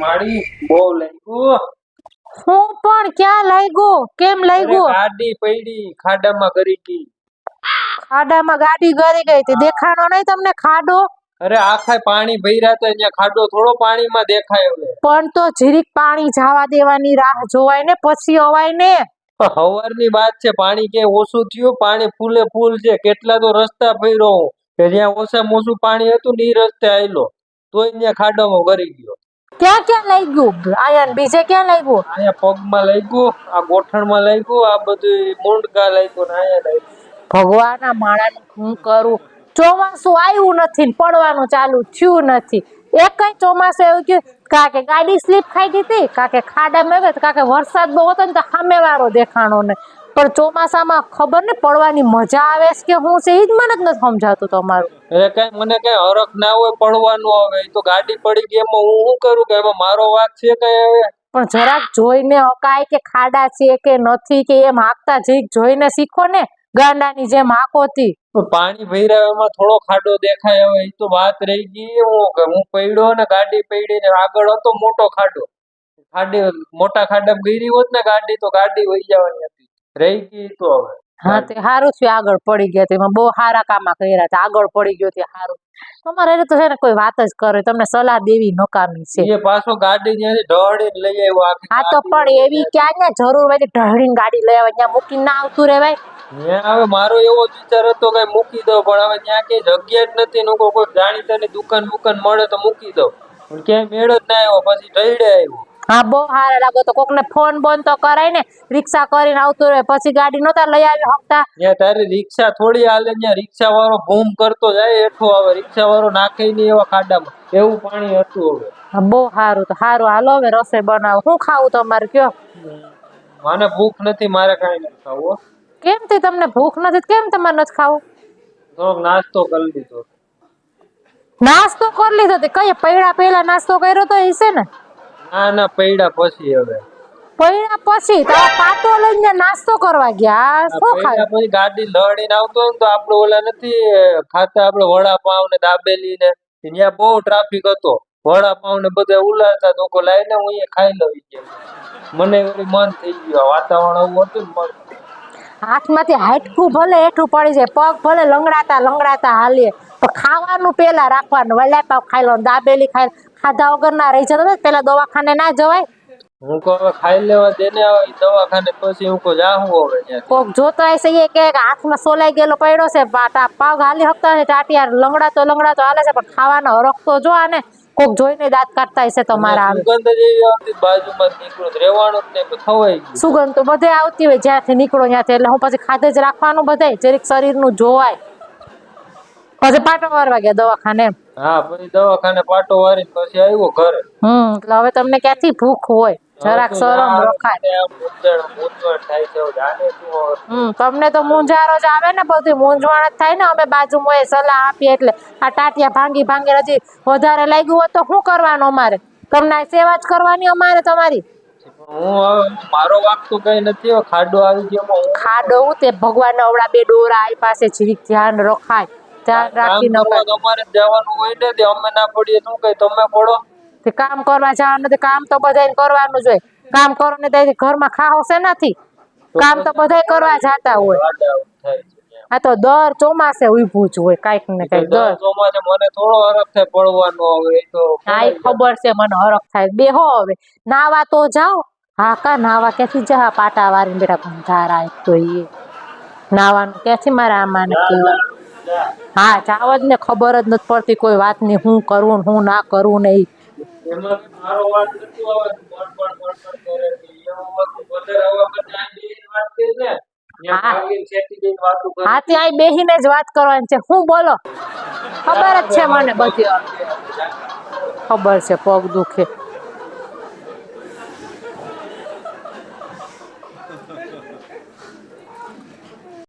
મારી બહુ લાગ્યું. હું પણ ક્યાં લાગ્યો? કેમ લાગ્યો? ગાડી પડી ખાડામાં ગરી ગઈ. ખાડામાં ગાડી ગરી ગઈ તે દેખાણો નહીં તમને ખાડો? અરે આખા પાણી ભર્યા તો અહીંયા ખાડો થોડો પાણીમાં દેખાય હવે. પણ તો જીરીક પાણી જવા દેવાની રાહ જોવાય ને પછી અવાય ને. હવારની વાત છે, પાણી કે ઓછું થયું, પાણી ફૂલે ફૂલ છે. કેટલા તો રસ્તા ફર્યો હું કે જ્યાં ઓછામાં ઓછું પાણી હતું ને એ રસ્તે આવેલો તોય અહીંયા ખાડામાં ગરી ગયો. ક્યાં ક્યાં લાગ્યું? આયા બીજે ક્યાં લાગ્યું? અહીંયા પગમાં લાગ્યું, આ ગોઠણમાં લાગ્યું, આ બધું મૂંઢકા લાગ્યું ને અહીંયા લાગ્યું. ભગવાનના માળાને હું કરું. ચોમાસું આવ્યું નથી ને પડવાનું ચાલુ થયું નથી. એકય ચોમાસું એવું કે કાકે ગાડી સ્લીપ ખાઈ ગઈ હતી, કાકે ખાડામાં ગઈ, કાકે વરસાદ બહુ હતો ને તો સામેવાળો દેખાણો ને. પણ ચોમાસામાં ખબર ને પડવાની મજા આવે છે કે હું છે, એ જ મને જ નથી સમજાતું તમારું. એટલે કઈ મને કઈ હરખ ના હોય પડવાનું. હવે તો ગાડી પડી ગઈ એમાં હું શું કરું? કે એમાં મારો વાત છે કઈ? હવે પણ જરાક જોઈને અકાય કે ખાડા છે કે નથી કે એમ હાંકતા જીક જોઈને શીખો ને, ગાંડાની જેમ હાંકોતી. પાણી ભર્યા એમાં થોડો ખાડો દેખાય. હવે એ તો વાત રહી ગઈ. હું પડ્યો ને ગાડી પડી ને આગળ હતો મોટો ખાડો. મોટા ખાડામાં ગીરી હોત ને ગાડી તો ગાડી વહી જવાની હતી. રહી ગઈ તો હવે. હા તે સારું થયું આગળ પડી ગયા. એમાં બહુ સારા કામ કર્યા હતા. આગળ પડી ગયો તે સારું. તમારે તો છે ને કોઈ વાત જ કરે, તમને સલાહ દેવી નકામી છે. એ પાછો ગાડી ત્યાંથી ઢળીને લઈ આવ્યો. હા તો પણ એવી ક્યાં ને જરૂર હોય ઢળીને ગાડી લઈ આવે, ત્યાં મૂકીને ના આવતું રેવાય. હવે મારો એવો જ વિચાર હતો કે મૂકી દઉં, પણ હવે ત્યાં કઈ જગ્યા જ નથી. કોઈ જાણીતાની દુકાન મળે તો મૂકી દઉં, પણ ક્યાંય મેળ જ ના આવ્યો. પછી ઢળે આવ્યો. હા બહુ સારા લાગો તો કોકને ફોન બોન તો કરાય ને, રિક્ષા કરીને આવતું રહે. પછી ગાડી નતા લઈ આવી શકતા. ત્યાં તારી રિક્ષા થોડી હાલે. ત્યાં રિક્ષા વાળો ભૂમ કરતો જાય હેઠો આવે. રિક્ષા વાળો નાખે નહીં એવા ખાડામાં. એવું પાણી હતું હવે. બહુ સારું. તો સારું, હાલો હવે રસોઈ બનાવો. શું ખાવું તમારે કયો? મને ભૂખ નથી, મારે કઈ નથી ખાવું. કેમ તે તમને ભૂખ નથી? કેમ તમારે નથી ખાવું? થોડોક નાસ્તો કરી લીધો. નાસ્તો કરી લીધો? કઈ પૈડા પહેલા નાસ્તો કર્યો તો હશે ને? ના પૈડા પછી. હવે પૈડા પછી તો પાટો લઈને નાસ્તો કરવા ગયા. શું ખાય? પછી ગાડી લડીને આવતો ને તો આપડે ઓલા નથી ખાતા આપડે વડાપાવ ને દાબેલી ને, ત્યાં બહુ ટ્રાફિક હતો. વડાપાવ ને બધા ઉલાડતા તો લાઈને હું અહીંયા ખાઈ લઈ ગયા. મને મન થઈ ગયું. વાતાવરણ એવું હતું ને મન. હાથમાંથી હાટકું ભલે હેઠું પડી જાય, પગ ભલે લંગડાતા હાલીએ, પણ ખાવાનું પેલા રાખવાનું. વડાપાવ ખાઈ લો, દાબેલી ખાધા વગર ના રહી જતો. પેલા દવાખાને ના જવાય. હું કહું હવે ખાઈ લેવા દેને આવે દવાખાને. પછી હું કહું જાહું હવે. કોક જોતો હશે એ કે હાથમાં સોલાઈ ગયેલો પડ્યો છે, પગ હાલી શકતા હશે, ટાટિયા લંગડાતો હાલે છે, પણ ખાવાનો હરખ તો જો. આને કોક જોઈને દાંત કાઢતા હશે તમારા. સુગંધ જેવી આવતી બાજુમાં નીકળો રહેવાનું જ નહીં, ખવાઈ ગયું. સુગંધ તો બધે આવતી હોય જ્યાંથી નીકળો ત્યાંથી. એટલે હું પછી ખાધે જ રાખવાનું બધાય, જરીક શરીરનું જોવાય. પછી પાટો વારવા ગયા દવાખાને. હા પછી દવાખાને પાટો વારી પછી આવ્યો ઘરે. એટલે હવે તમને ક્યાંથી ભૂખ હોય? જરાક શરમ રખાય. તમને તો મૂંઝારો જ આવે ને, બધું મૂંઝવણ જ થાય ને. અમે બાજુમાં સલાહ આપીએ એટલે આ ટાટિયા ભાંગી હજી વધારે લાગ્યું હોત તો શું કરવાનું અમારે? તમને સેવા જ કરવાની અમારે તમારી. મારો વાંક તો કઈ નથી. ખાડો આવી ગયો. ખાડો હું તે ભગવાન અવડા બે ડોરા આવી પાસે જીરીક ધ્યાન રખાય. ધ્યાન રાખી અમારે જવાનું હોય ને, અમે ના પડીએ શું કઈ તમે પડો? કામ કરવા જવાનું નથી. કામ તો બધાય કરવાનું જોઈએ. કામ કરો ને તો ઘરમાં ખાઓ છે નથી. કામ તો બધાય કરવા જતા હોય. આ તો દર ચોમાસે ઉભું જ હોય કઈક ને કઈક. દર ચોમાસે મને થોડો હરખ થાય પડવાનો. હવે તો હા ખબર છે મને હરખ થાય. બેહો હવે નાવા તો જાઓ. હા કા નાવા ક્યાંથી જા? પાટા વારીને બેટા ગંધાર આવે તો એ નાવાનું ક્યાંથી મારા આમાં કેવા? હા જાવ જ ને. ખબર જ નથી પડતી કોઈ વાતની, હું કરવું હું ના કરવું ને. હા ત્યાં બેહીને જ વાત કરવાની છે. હું બોલો? ખબર જ છે મને બધી. ખબર છે પગ દુખે.